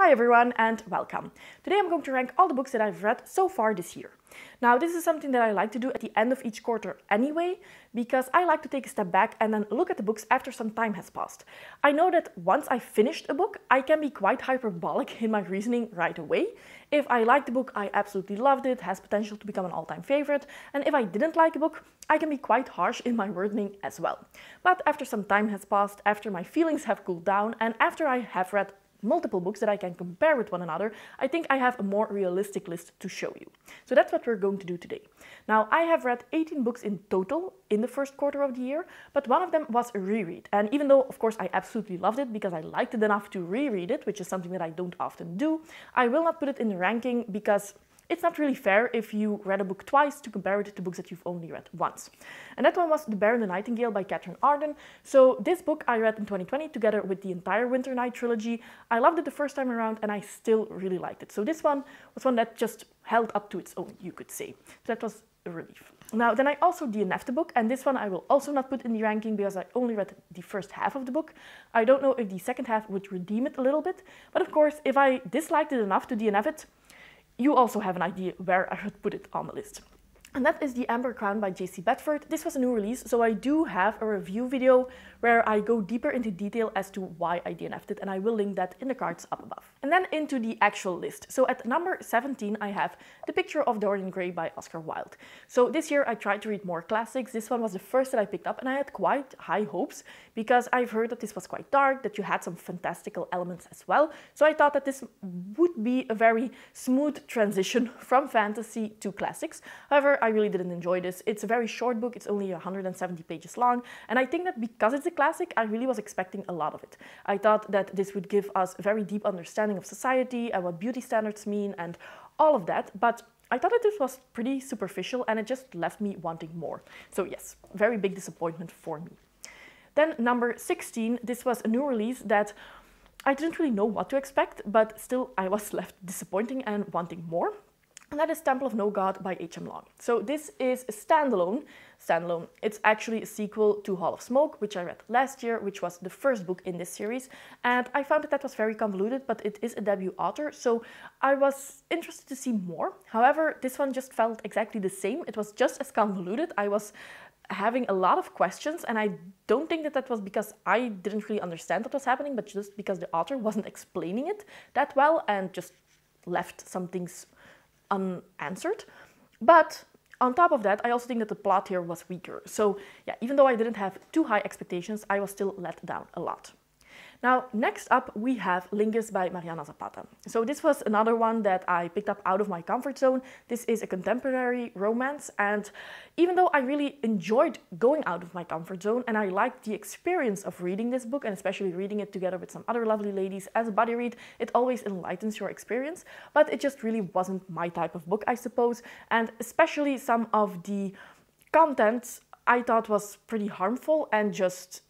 Hi everyone and welcome. Today I'm going to rank all the books that I've read so far this year. Now this is something that I like to do at the end of each quarter anyway, because I like to take a step back and then look at the books after some time has passed. I know that once I finished a book, I can be quite hyperbolic in my reasoning right away. If I liked the book, I absolutely loved it, has potential to become an all-time favorite, and if I didn't like a book, I can be quite harsh in my wording as well. But after some time has passed, after my feelings have cooled down, and after I have read multiple books that I can compare with one another, I think I have a more realistic list to show you. So that's what we're going to do today. Now, I have read 18 books in total in the first quarter of the year, but one of them was a reread. And even though, of course, I absolutely loved it because I liked it enough to reread it, which is something that I don't often do, I will not put it in the ranking because it's not really fair if you read a book twice to compare it to books that you've only read once. And that one was The Bear and the Nightingale by Catherine Arden. So this book I read in 2020 together with the entire Winter Night trilogy. I loved it the first time around and I still really liked it. So this one was one that just held up to its own, you could say. So that was a relief. Now then I also DNF'd the book, and this one I will also not put in the ranking because I only read the first half of the book. I don't know if the second half would redeem it a little bit, but of course if I disliked it enough to DNF it, you also have an idea where I should put it on the list. And that is The Amber Crown by J.C. Bedford. This was a new release, so I do have a review video where I go deeper into detail as to why I DNF'd it, and I will link that in the cards up above. And then into the actual list. So at number 17 I have The Picture of Dorian Gray by Oscar Wilde. So this year I tried to read more classics. This one was the first that I picked up and I had quite high hopes because I've heard that this was quite dark, that you had some fantastical elements as well. So I thought that this would be a very smooth transition from fantasy to classics. However, I really didn't enjoy this. It's a very short book, it's only 170 pages long, and I think that because it's a classic, I really was expecting a lot of it. I thought that this would give us a very deep understanding of society and what beauty standards mean and all of that, but I thought that this was pretty superficial and it just left me wanting more. So yes, very big disappointment for me. Then number 16, this was a new release that I didn't really know what to expect, but still I was left disappointing and wanting more. And that is Temple of No God by H.M. Long. So this is a standalone. It's actually a sequel to Hall of Smoke, which I read last year, which was the first book in this series. And I found that was very convoluted, but it is a debut author, so I was interested to see more. However, this one just felt exactly the same. It was just as convoluted. I was having a lot of questions, and I don't think that was because I didn't really understand what was happening, but just because the author wasn't explaining it that well and just left some things unanswered. But on top of that, I also think that the plot here was weaker. So yeah, even though I didn't have too high expectations, I was still let down a lot. Now, next up we have Lingus by Mariana Zapata. So this was another one that I picked up out of my comfort zone. This is a contemporary romance, and even though I really enjoyed going out of my comfort zone and I liked the experience of reading this book, and especially reading it together with some other lovely ladies as a buddy read, it always enlightens your experience, but it just really wasn't my type of book, I suppose, and especially some of the content I thought was pretty harmful and just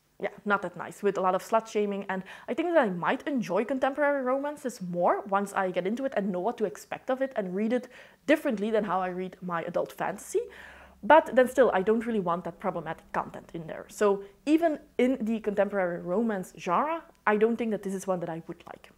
not that nice, with a lot of slut shaming, and I think that I might enjoy contemporary romances more once I get into it and know what to expect of it and read it differently than how I read my adult fantasy. But then still, I don't really want that problematic content in there. So even in the contemporary romance genre, I don't think that this is one that I would like.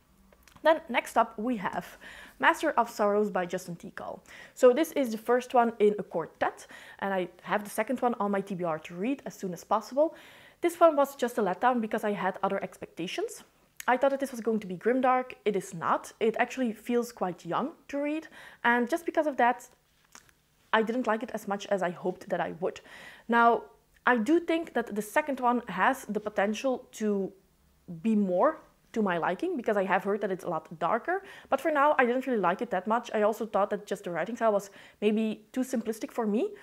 Then next up we have Master of Sorrows by Justin T. Call. So this is the first one in a quartet, and I have the second one on my TBR to read as soon as possible. This one was just a letdown because I had other expectations. I thought that this was going to be grimdark. It is not. It actually feels quite young to read, and just because of that, I didn't like it as much as I hoped that I would. Now, I do think that the second one has the potential to be more to my liking, because I have heard that it's a lot darker, but for now I didn't really like it that much. I also thought that just the writing style was maybe too simplistic for me.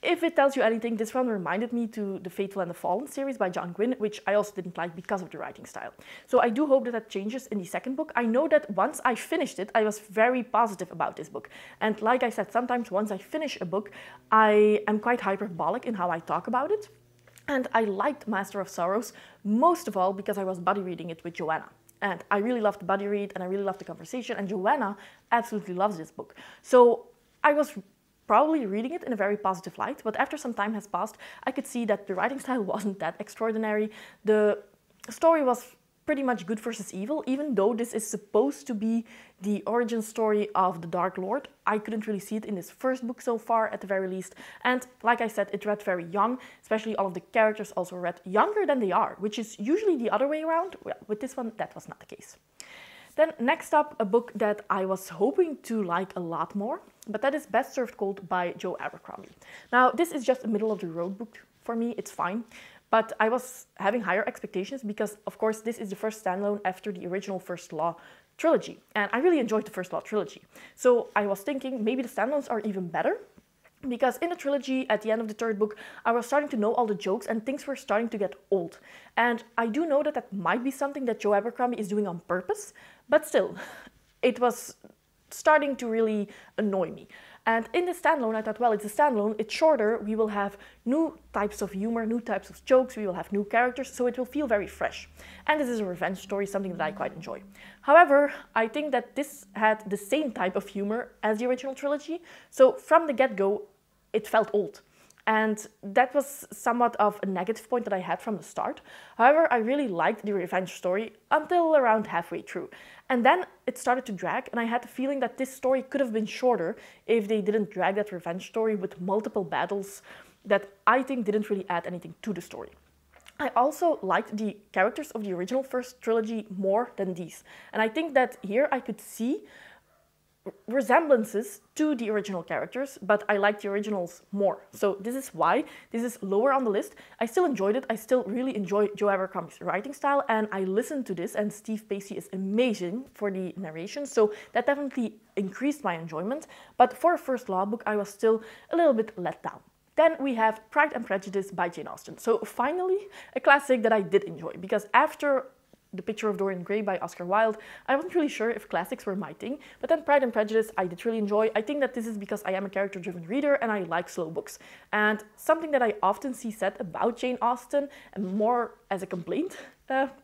If it tells you anything, this one reminded me to The Faithful and the Fallen series by John Gwynne, which I also didn't like because of the writing style. So I do hope that that changes in the second book. I know that once I finished it, I was very positive about this book. And like I said, sometimes once I finish a book, I am quite hyperbolic in how I talk about it. And I liked Master of Sorrows, most of all because I was buddy reading it with Joanna. And I really loved the buddy read and I really loved the conversation, and Joanna absolutely loves this book. So I was probably reading it in a very positive light, but after some time has passed, I could see that the writing style wasn't that extraordinary. The story was pretty much good versus evil, even though this is supposed to be the origin story of the Dark Lord. I couldn't really see it in this first book so far, at the very least. And like I said, it read very young, especially all of the characters also read younger than they are, which is usually the other way around. Well, with this one, that was not the case. Then next up, a book that I was hoping to like a lot more, but that is Best Served Cold by Joe Abercrombie. Now, this is just a middle of the road book for me, it's fine. But I was having higher expectations because, of course, this is the first standalone after the original First Law trilogy. And I really enjoyed the First Law trilogy. So I was thinking maybe the standalones are even better. Because in the trilogy, at the end of the third book, I was starting to know all the jokes and things were starting to get old. And I do know that that might be something that Joe Abercrombie is doing on purpose. But still, it was starting to really annoy me. And in the standalone, I thought, well, it's a standalone, it's shorter, we will have new types of humor, new types of jokes, we will have new characters, so it will feel very fresh. And this is a revenge story, something that I quite enjoy. However, I think that this had the same type of humor as the original trilogy, so from the get-go, it felt old. And that was somewhat of a negative point that I had from the start. However, I really liked the revenge story until around halfway through. And then it started to drag, and I had the feeling that this story could have been shorter if they didn't drag that revenge story with multiple battles that I think didn't really add anything to the story. I also liked the characters of the original first trilogy more than these. And I think that here I could see resemblances to the original characters, but I like the originals more. So this is why this is lower on the list. I still enjoyed it. I still really enjoy Joe Abercrombie's writing style, and I listened to this, and Steve Pacey is amazing for the narration, so that definitely increased my enjoyment. But for a First Law book, I was still a little bit let down. Then we have Pride and Prejudice by Jane Austen. So finally, a classic that I did enjoy, because after The Picture of Dorian Gray by Oscar Wilde, I wasn't really sure if classics were my thing, but then Pride and Prejudice I did really enjoy. I think that this is because I am a character-driven reader and I like slow books. And something that I often see said about Jane Austen, and more as a complaint,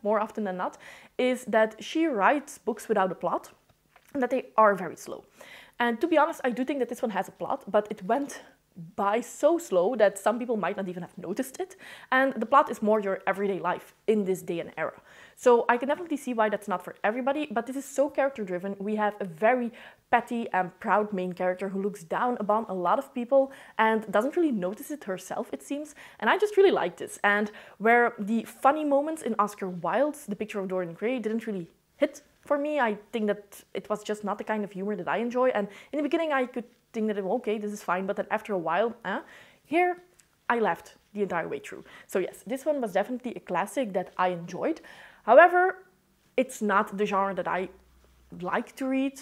more often than not, is that she writes books without a plot, and that they are very slow. And to be honest, I do think that this one has a plot, but it went by so slow that some people might not even have noticed it. And the plot is more your everyday life in this day and era. So I can definitely see why that's not for everybody, but this is so character driven. We have a very petty and proud main character who looks down upon a lot of people and doesn't really notice it herself, it seems. And I just really like this. And where the funny moments in Oscar Wilde's The Picture of Dorian Gray didn't really hit for me, I think that it was just not the kind of humor that I enjoy. And in the beginning I could think that, okay, this is fine, but then after a while, here I laughed the entire way through. So yes, this one was definitely a classic that I enjoyed. However, it's not the genre that I like to read,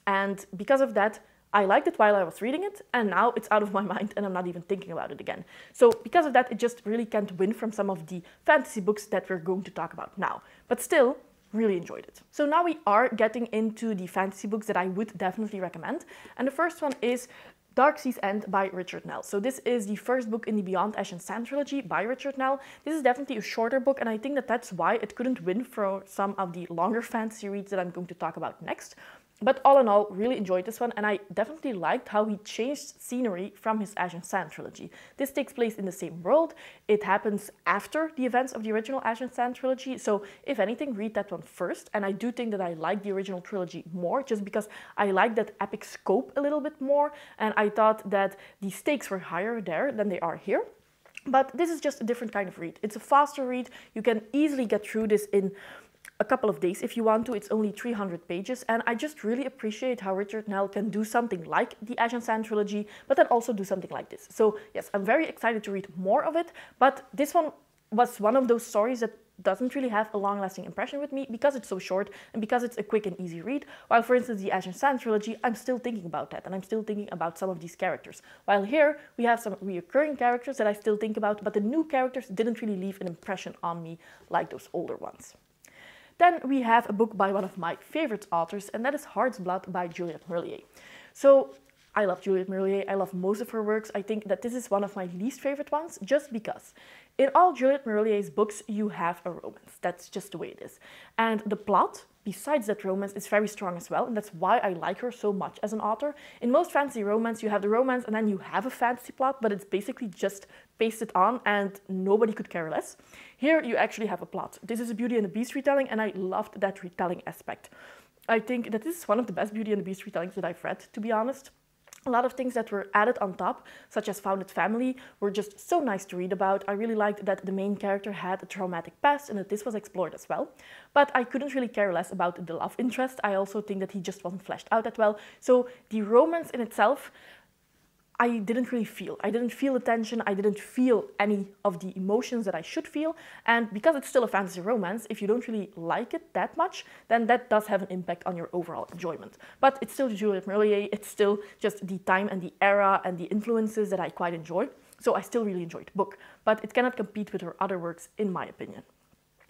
and because of that, I liked it while I was reading it, and now it's out of my mind and I'm not even thinking about it again. So because of that, it just really can't win from some of the fantasy books that we're going to talk about now. But still, really enjoyed it. So now we are getting into the fantasy books that I would definitely recommend. And the first one is Darksea's End by Richard Nell. So this is the first book in the Beyond Ash and Sand trilogy by Richard Nell. This is definitely a shorter book, and I think that that's why it couldn't win for some of the longer fantasy reads that I'm going to talk about next. But all in all, really enjoyed this one, and I definitely liked how he changed scenery from his Ash and Sand trilogy. This takes place in the same world. It happens after the events of the original Ash and Sand trilogy, so if anything, read that one first. And I do think that I like the original trilogy more, just because I like that epic scope a little bit more, and I thought that the stakes were higher there than they are here. But this is just a different kind of read. It's a faster read. You can easily get through this in a couple of days if you want to. It's only 300 pages, and I just really appreciate how Richard Nell can do something like the Ash and Sand trilogy, but then also do something like this. So yes, I'm very excited to read more of it, but this one was one of those stories that doesn't really have a long-lasting impression with me because it's so short and because it's a quick and easy read. While, for instance, the Ash and Sand trilogy, I'm still thinking about that, and I'm still thinking about some of these characters. While here, we have some reoccurring characters that I still think about, but the new characters didn't really leave an impression on me like those older ones. Then we have a book by one of my favorite authors, and that is Heart's Blood by Juliette Merlier. So I love Juliette Merlier, I love most of her works. I think that this is one of my least favorite ones, just because in all Juliette Merlier's books you have a romance. That's just the way it is. And the plot besides that romance, is very strong as well, and that's why I like her so much as an author. In most fantasy romance, you have the romance and then you have a fantasy plot, but it's basically just pasted on and nobody could care less. Here you actually have a plot. This is a Beauty and the Beast retelling, and I loved that retelling aspect. I think that this is one of the best Beauty and the Beast retellings that I've read, to be honest. A lot of things that were added on top, such as founded family, were just so nice to read about. I really liked that the main character had a traumatic past and that this was explored as well. But I couldn't really care less about the love interest. I also think that he just wasn't fleshed out that well. So the romance in itself, I didn't really feel. I didn't feel the tension, I didn't feel any of the emotions that I should feel. And because it's still a fantasy romance, if you don't really like it that much, then that does have an impact on your overall enjoyment. But it's still Juliette Merlier, it's still just the time and the era and the influences that I quite enjoy. So I still really enjoyed the book, but it cannot compete with her other works in my opinion.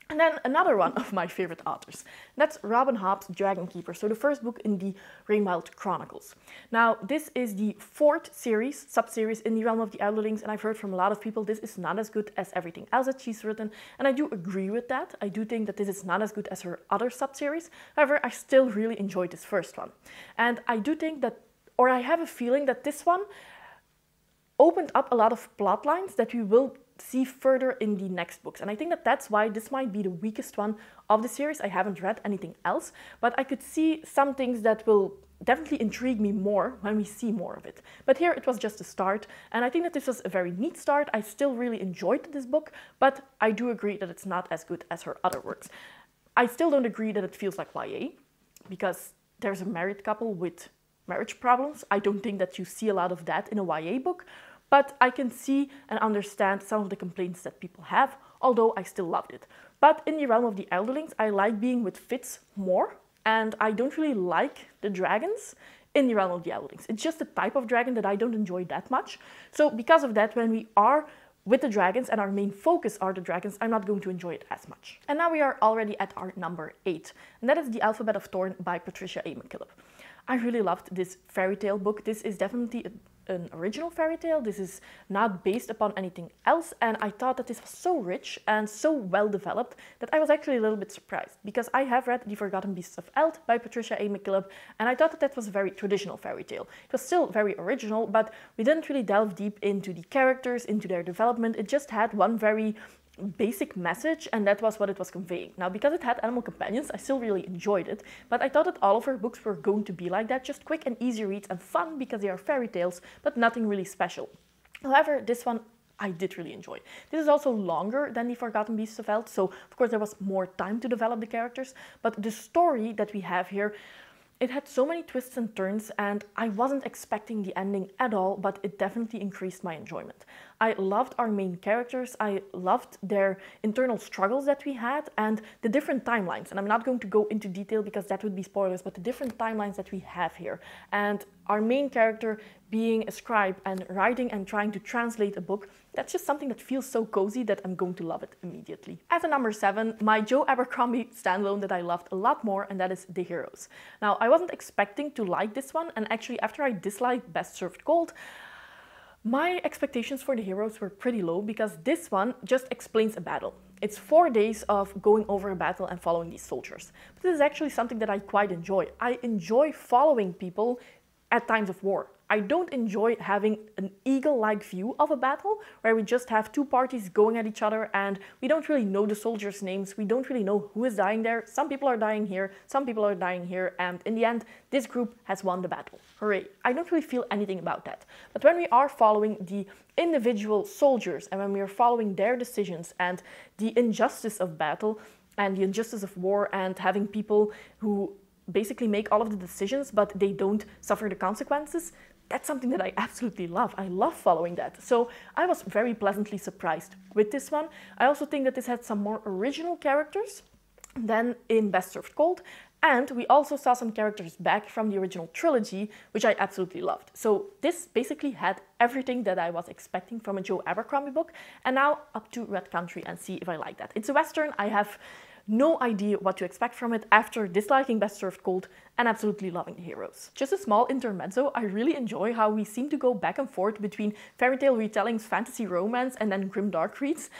And then another one of my favorite authors, that's Robin Hobb's Dragon Keeper, so the first book in the Rainwild Chronicles. Now, this is the fourth series, sub-series in the realm of the Elderlings, and I've heard from a lot of people this is not as good as everything else that she's written, and I do agree with that. I do think that this is not as good as her other sub-series. However, I still really enjoyed this first one. And I do think that, or I have a feeling that this one opened up a lot of plot lines that we will see further in the next books. And I think that that's why this might be the weakest one of the series. I haven't read anything else, but I could see some things that will definitely intrigue me more when we see more of it. But here it was just a start, and I think that this was a very neat start. I still really enjoyed this book, but I do agree that it's not as good as her other works. I still don't agree that it feels like YA, because there's a married couple with marriage problems. I don't think that you see a lot of that in a YA book, but I can see and understand some of the complaints that people have, although I still loved it. But in the realm of the Elderlings, I like being with Fitz more, and I don't really like the dragons in the realm of the Elderlings. It's just the type of dragon that I don't enjoy that much. So because of that, when we are with the dragons and our main focus are the dragons, I'm not going to enjoy it as much. And now we are already at our number 8, and that is The Alphabet of Thorn by Patricia A. McKillop. I really loved this fairy tale book. This is definitely an original fairy tale. This is not based upon anything else, and I thought that this was so rich and so well developed that I was actually a little bit surprised, because I have read The Forgotten Beasts of Eld by Patricia A. McKillop, and I thought that that was a very traditional fairy tale. It was still very original, but we didn't really delve deep into the characters, into their development. It just had one very basic message, and that was what it was conveying. Now, because it had animal companions, I still really enjoyed it, but I thought that all of her books were going to be like that, just quick and easy reads and fun because they are fairy tales, but nothing really special. However, this one I did really enjoy. This is also longer than The Forgotten Beasts of Eld, so of course there was more time to develop the characters, but the story that we have here, it had so many twists and turns, and I wasn't expecting the ending at all, but it definitely increased my enjoyment. I loved our main characters, I loved their internal struggles that we had, and the different timelines. And I'm not going to go into detail because that would be spoilers, but the different timelines that we have here. And our main character being a scribe and writing and trying to translate a book, that's just something that feels so cozy that I'm going to love it immediately. At the number 7, my Joe Abercrombie standalone that I loved a lot more, and that is The Heroes. Now, I wasn't expecting to like this one, and actually after I disliked Best Served Cold, my expectations for The Heroes were pretty low, because this one just explains a battle. It's 4 days of going over a battle and following these soldiers. But this is actually something that I quite enjoy. I enjoy following people at times of war. I don't enjoy having an eagle-like view of a battle where we just have two parties going at each other and we don't really know the soldiers' names, we don't really know who is dying there. Some people are dying here, some people are dying here, and in the end, this group has won the battle. Hooray! I don't really feel anything about that. But when we are following the individual soldiers and when we are following their decisions and the injustice of battle and the injustice of war and having people who basically make all of the decisions but they don't suffer the consequences, that's something that I absolutely love. I love following that. So I was very pleasantly surprised with this one. I also think that this had some more original characters than in Best Served Cold. And we also saw some characters back from the original trilogy, which I absolutely loved. So this basically had everything that I was expecting from a Joe Abercrombie book. And now up to Red Country and see if I like that. It's a Western. I have no idea what to expect from it after disliking Best Served Cold and absolutely loving The Heroes. Just a small intermezzo, I really enjoy how we seem to go back and forth between fairy tale retellings, fantasy romance, and then grimdark reads.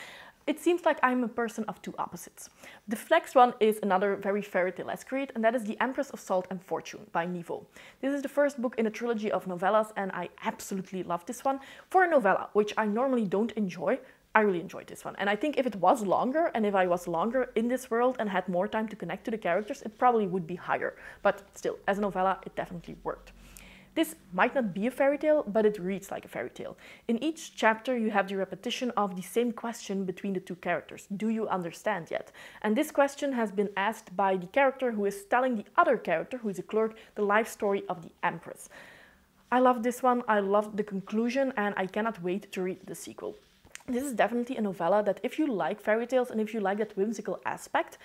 it seems like I'm a person of two opposites. The next one is another very fairy tale-esque read, and that is The Empress of Salt and Fortune by Niveau. This is the first book in a trilogy of novellas, and I absolutely love this one. For a novella, which I normally don't enjoy, I really enjoyed this one. And I think if it was longer, and if I was longer in this world and had more time to connect to the characters, it probably would be higher. But still, as a novella, it definitely worked. This might not be a fairy tale, but it reads like a fairy tale. In each chapter, you have the repetition of the same question between the two characters. Do you understand yet? And this question has been asked by the character who is telling the other character, who is a clerk, the life story of the Empress. I love this one, I love the conclusion, and I cannot wait to read the sequel. This is definitely a novella that if you like fairy tales and if you like that whimsical aspect,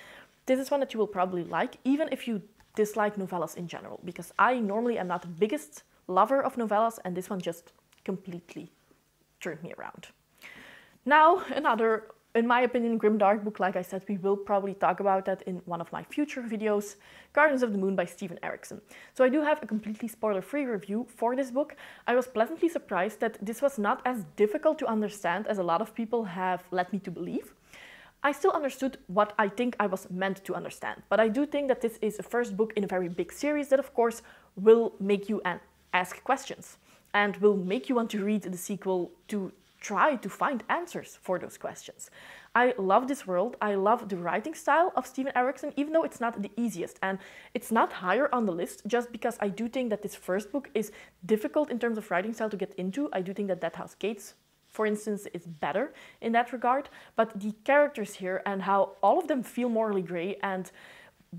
this is one that you will probably like, even if you dislike novellas in general, because I normally am not the biggest lover of novellas, and this one just completely turned me around. Now, another, in my opinion, grimdark book. Like I said, we will probably talk about that in one of my future videos, Gardens of the Moon by Steven Erikson. So I do have a completely spoiler-free review for this book. I was pleasantly surprised that this was not as difficult to understand as a lot of people have led me to believe. I still understood what I think I was meant to understand, but I do think that this is a first book in a very big series that, of course, will make you ask questions and will make you want to read the sequel to try to find answers for those questions. I love this world. I love the writing style of Steven Erikson, even though it's not the easiest, and it's not higher on the list just because I do think that this first book is difficult in terms of writing style to get into. I do think that Dead House Gates, for instance, is better in that regard, but the characters here and how all of them feel morally grey, and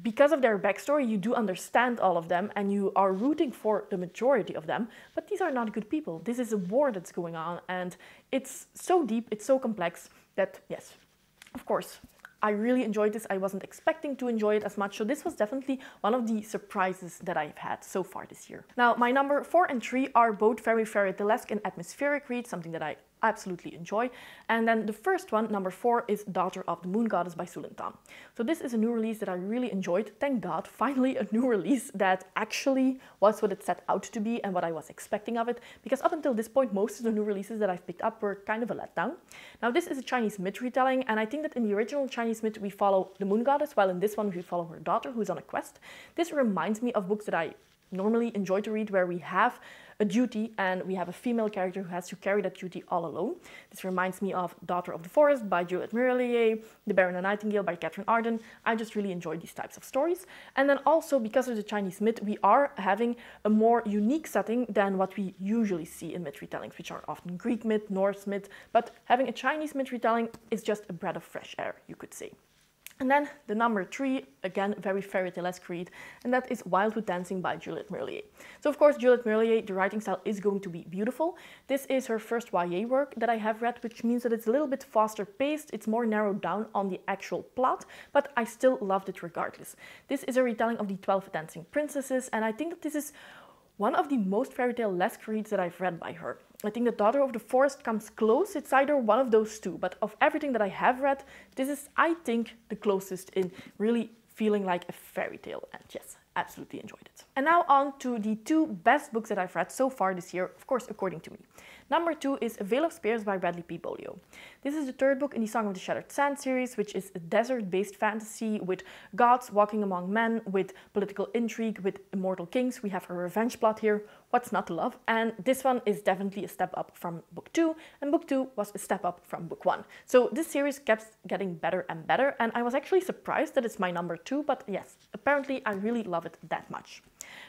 because of their backstory, you do understand all of them and you are rooting for the majority of them, but these are not good people. This is a war that's going on, and it's so deep, it's so complex that, yes, of course, I really enjoyed this. I wasn't expecting to enjoy it as much, so this was definitely one of the surprises that I've had so far this year. Now, my number 4 and 3 are both very fairy tale-esque and atmospheric reads, something that I absolutely enjoy. And then the first one, number 4, is Daughter of the Moon Goddess by Sulintan. So this is a new release that I really enjoyed. Thank God, finally a new release that actually was what it set out to be and what I was expecting of it, because up until this point, most of the new releases that I've picked up were kind of a letdown. Now, this is a Chinese myth retelling, and I think that in the original Chinese myth we follow the Moon Goddess, while in this one we follow her daughter who's on a quest. This reminds me of books that I normally enjoy to read, where we have a duty and we have a female character who has to carry that duty all alone. This reminds me of Daughter of the Forest by Juliette Murelier, The Baron and Nightingale by Catherine Arden. I just really enjoy these types of stories. And then also, because of the Chinese myth, we are having a more unique setting than what we usually see in myth retellings, which are often Greek myth, Norse myth, but having a Chinese myth retelling is just a breath of fresh air, you could say. And then the number 3, again, very fairy tale-esque read, and that is Wildwood Dancing by Juliette Murelier. So of course, Juliette Murelier, the writing style is going to be beautiful. This is her first YA work that I have read, which means that it's a little bit faster paced, it's more narrowed down on the actual plot, but I still loved it regardless. This is a retelling of the 12 Dancing Princesses, and I think that this is one of the most fairy tale-esque reads that I've read by her. I think that Daughter of the Forest comes close. It's either one of those two, but of everything that I have read, this is, I think, the closest in really feeling like a fairy tale. And yes, absolutely enjoyed it. And now on to the 2 best books that I've read so far this year, of course, according to me. Number 2 is A Veil of Spears by Bradley P. Bolio. This is the 3rd book in the Song of the Shattered Sand series, which is a desert-based fantasy with gods walking among men, with political intrigue, with immortal kings. We have a revenge plot here. What's not to love? And this one is definitely a step up from book 2, and book 2 was a step up from book 1. So this series kept getting better and better, and I was actually surprised that it's my number 2, but yes, apparently I really love it that much.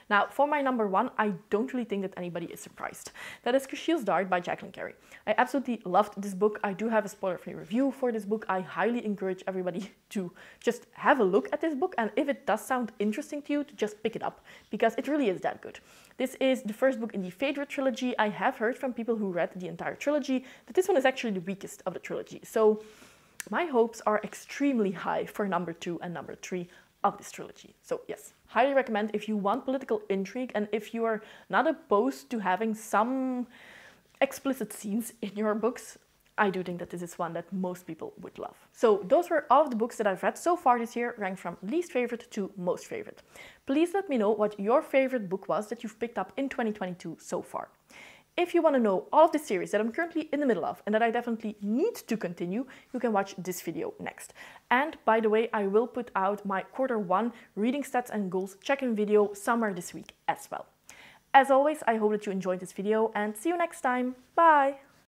Now, for my number 1, I don't really think that anybody is surprised. That is Kushiel's Dart by Jacqueline Carey. I absolutely loved this book. I do have a spoiler-free review for this book. I highly encourage everybody to just have a look at this book, and if it does sound interesting to you, to just pick it up, because it really is that good. This is the 1st book in the Phaedra trilogy. I have heard from people who read the entire trilogy that this one is actually the weakest of the trilogy. So my hopes are extremely high for number 2 and number 3 of this trilogy. So yes, highly recommend if you want political intrigue and if you are not opposed to having some explicit scenes in your books. I do think that this is one that most people would love. So those were all of the books that I've read so far this year, ranked from least favorite to most favorite. Please let me know what your favorite book was that you've picked up in 2022 so far. If you want to know all of the series that I'm currently in the middle of and that I definitely need to continue, you can watch this video next. And by the way, I will put out my Q1 reading stats and goals check-in video somewhere this week as well. As always, I hope that you enjoyed this video and see you next time. Bye!